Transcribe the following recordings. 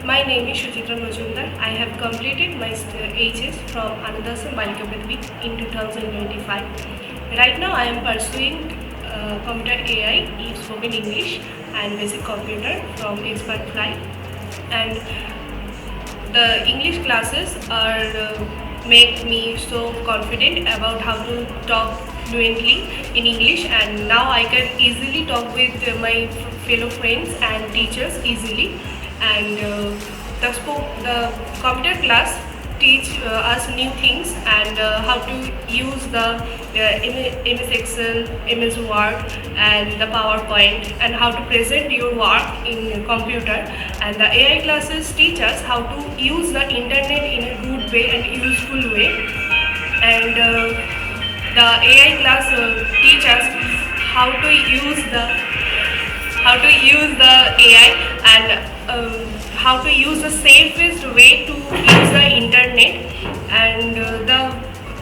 My name is Shujitra Majumdar. I have completed my HS from Ananda Ashram Balika Vidyapeeth in 2025. Right now I am pursuing computer AI, spoken English and basic computer from XpertFLY. And the English classes are make me so confident about how to talk fluently in English, and now I can easily talk with my fellow friends and teachers easily. And the computer class teach us new things, and how to use the MS Excel, MS Word and the PowerPoint, and how to present your work in computer. And the AI classes teach us how to use the internet in a good way and useful way. And the AI class teach us how to use the AI, and how to use the safest way to use the internet. And the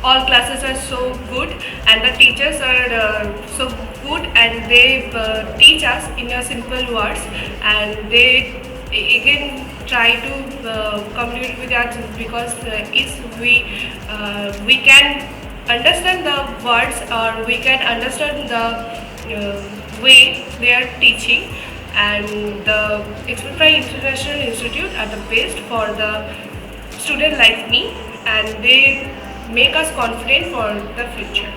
all classes are so good, and the teachers are so good, and they teach us in a simple words, and they again try to communicate with us, because if we can understand the words, or we can understand the way they are teaching. And the XpertFLY International Institute are the best for the student like me, and they make us confident for the future.